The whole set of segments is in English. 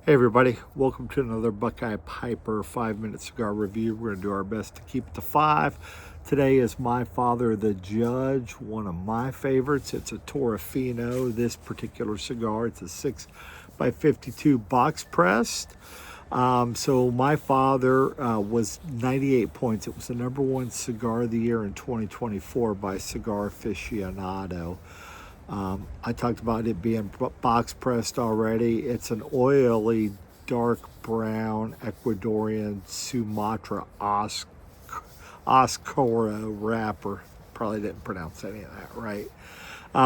Hey everybody, welcome to another Buckeye Piper 5-minute cigar review. We're going to do our best to keep it to 5. Today is My Father the Judge, one of my favorites. It's a Torrefino, this particular cigar. It's a 6x52 box pressed. So My Father was 98 points. It was the #1 cigar of the year in 2024 by Cigar Aficionado. I talked about it being box pressed already. It's an oily, dark brown Ecuadorian Sumatra Oscuro wrapper. Probably didn't pronounce any of that right.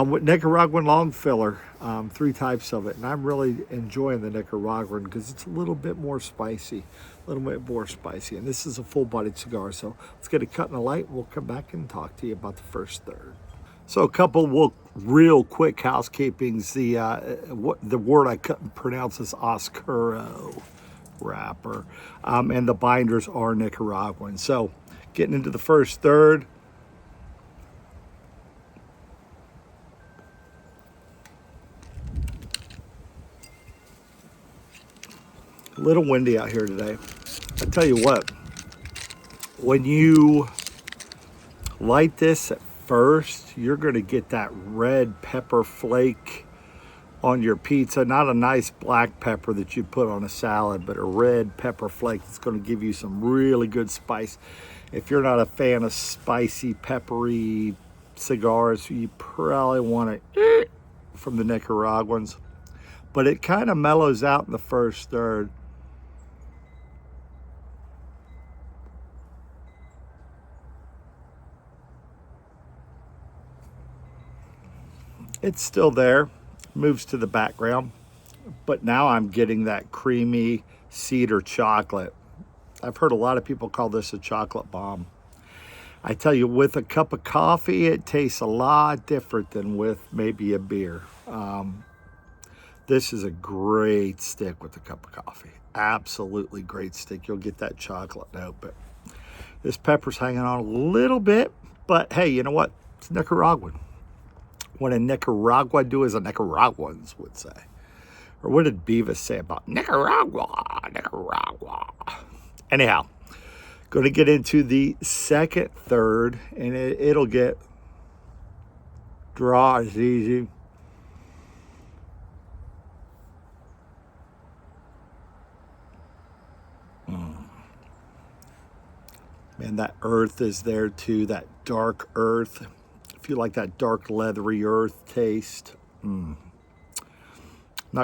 With Nicaraguan long filler, 3 types of it. And I'm really enjoying the Nicaraguan because it's a little bit more spicy. And this is a full-bodied cigar. So let's get it cut in the light. We'll come back and talk to you about the first third. So a couple real quick housekeepings. The word I couldn't pronounce is Oscuro wrapper, and the binders are Nicaraguan. So getting into the first third. A little windy out here today. I tell you what, when you light this at first, you're going to get that red pepper flake on your pizza. Not a nice black pepper that you put on a salad, but a red pepper flake that's going to give you some really good spice. If you're not a fan of spicy, peppery cigars, you probably want it from the Nicaraguans. But it kind of mellows out in the first third. It's still there, moves to the background, but now I'm getting that creamy cedar chocolate. I've heard a lot of people call this a chocolate bomb. I tell you, with a cup of coffee, it tastes a lot different than with maybe a beer. This is a great stick with a cup of coffee. Absolutely great stick. You'll get that chocolate note, but this pepper's hanging on a little bit, but hey, you know what? It's Nicaraguan. What in Nicaragua do as the Nicaraguans would say. Or what did Beavis say about Nicaragua? Anyhow, going to get into the second third, and it'll get draw as easy. Man, that earth is there too, that dark earth. If you like that dark leathery earth taste. Not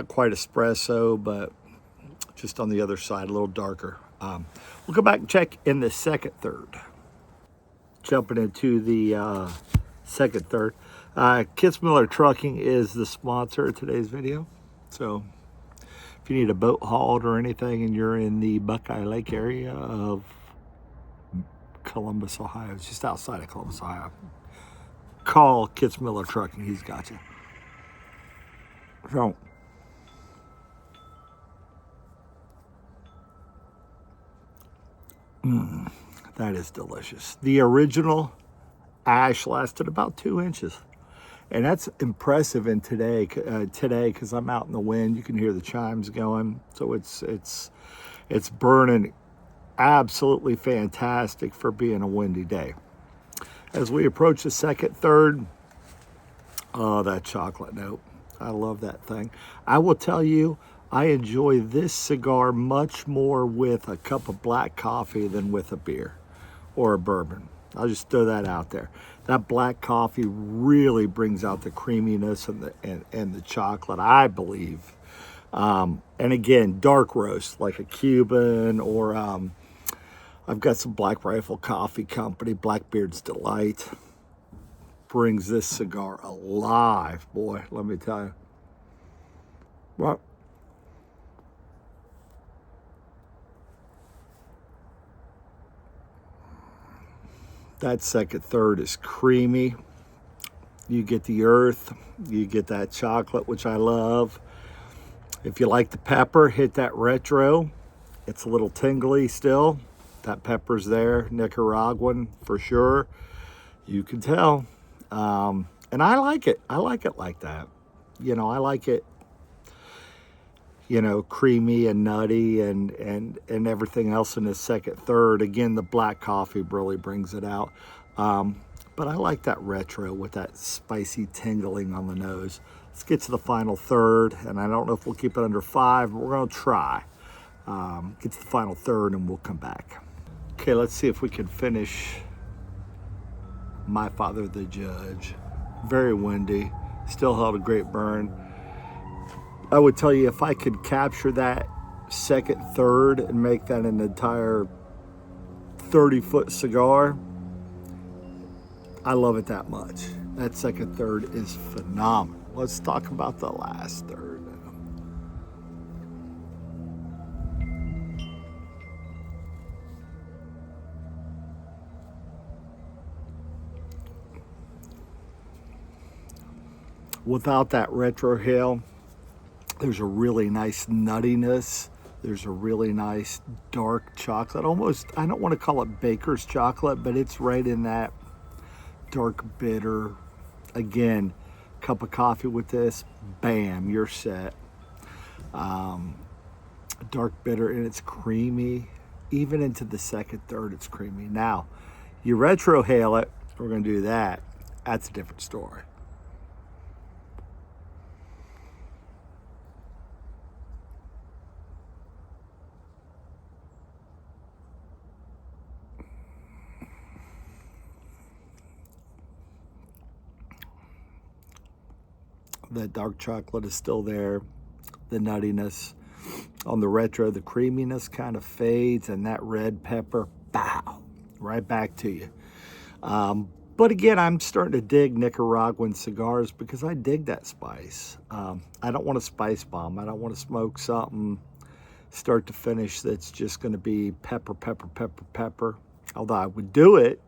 quite espresso, but just on the other side, a little darker. We'll come back and check in the second third. Jumping into the second third. Kitzmiller Trucking is the sponsor of today's video. So if you need a boat hauled or anything and you're in the Buckeye Lake area of Columbus, Ohio, it's just outside of Columbus, Ohio, call Kitzmiller Trucking. He's got you. So, that is delicious. The original ash lasted about 2 inches. And that's impressive in today because I'm out in the wind. You can hear the chimes going. So it's burning absolutely fantastic for being a windy day. As we approach the second third, oh, that chocolate note. I love that thing. I will tell you, I enjoy this cigar much more with a cup of black coffee than with a beer or a bourbon. I'll just throw that out there. That black coffee really brings out the creaminess and the chocolate, I believe. And again, dark roast like a Cuban or I've got some Black Rifle Coffee Company, Blackbeard's Delight. Brings this cigar alive, boy, let me tell you. Well, that second third is creamy. You get the earth, you get that chocolate, which I love. If you like the pepper, hit that retro. It's a little tingly still. That pepper's there, Nicaraguan for sure. You can tell. And I like it. I like it like that. You know, I like it you know, creamy and nutty and everything else in the second third. Again, the black coffee really brings it out. But I like that retro with that spicy tingling on the nose. Let's get to the final third, and I don't know if we'll keep it under 5, but we're gonna try. Get to the final third and we'll come back. Okay, let's see if we can finish My Father the Judge. Very windy, still held a great burn. I would tell you, if I could capture that second third and make that an entire 30-foot cigar, I love it that much. That second third is phenomenal. Let's talk about the last third now. Without that retrohale, there's a really nice nuttiness. There's a really nice dark chocolate. Almost, I don't want to call it baker's chocolate, but it's right in that dark bitter. Again, cup of coffee with this, bam, you're set. Dark bitter, and it's creamy. Even into the second third, it's creamy. Now, you retrohale it, we're going to do that. That's a different story. The dark chocolate is still there, the nuttiness. On the retro, the creaminess kind of fades, and that red pepper, bow, right back to you. But again, I'm starting to dig Nicaraguan cigars because I dig that spice. I don't want a spice bomb. I don't want to smoke something start to finish that's just going to be pepper, pepper, pepper, pepper. Although I would do it.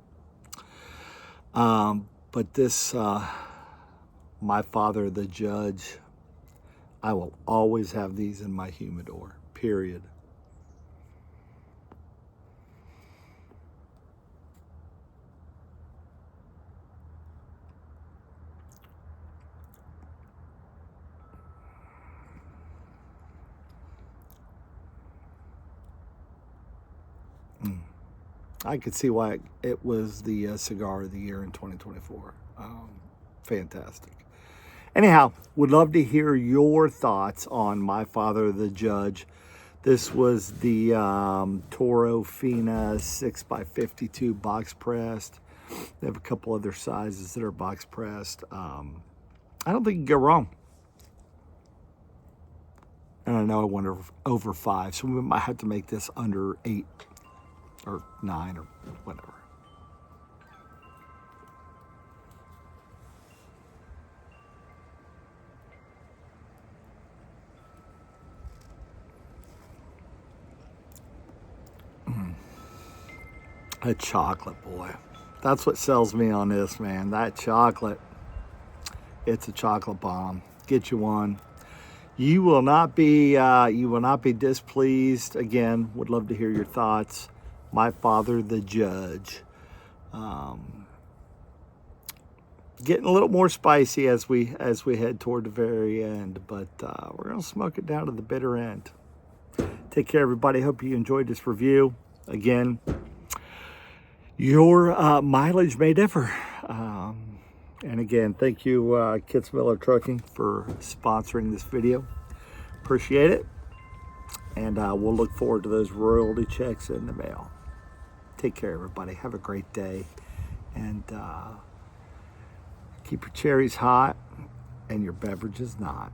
But this... My Father the Judge, I will always have these in my humidor, period. I could see why it was the cigar of the year in 2024. Fantastic. Anyhow, would love to hear your thoughts on My Father the Judge. This was the Toro Fina 6x52 box pressed. They have a couple other sizes that are box pressed. I don't think you can go wrong. And I know I went over 5, so we might have to make this under 8 or 9 or whatever. A chocolate, boy. That's what sells me on this, man. That chocolate. It's a chocolate bomb. Get you one. You will not be displeased. Again, would love to hear your thoughts. My Father the Judge. Getting a little more spicy as we head toward the very end, but we're gonna smoke it down to the bitter end. Take care, everybody. Hope you enjoyed this review. Again, your mileage may differ. And again, thank you, Kitzmiller Trucking, for sponsoring this video. Appreciate it. And we'll look forward to those royalty checks in the mail. Take care, everybody. Have a great day. And keep your cherries hot and your beverages not.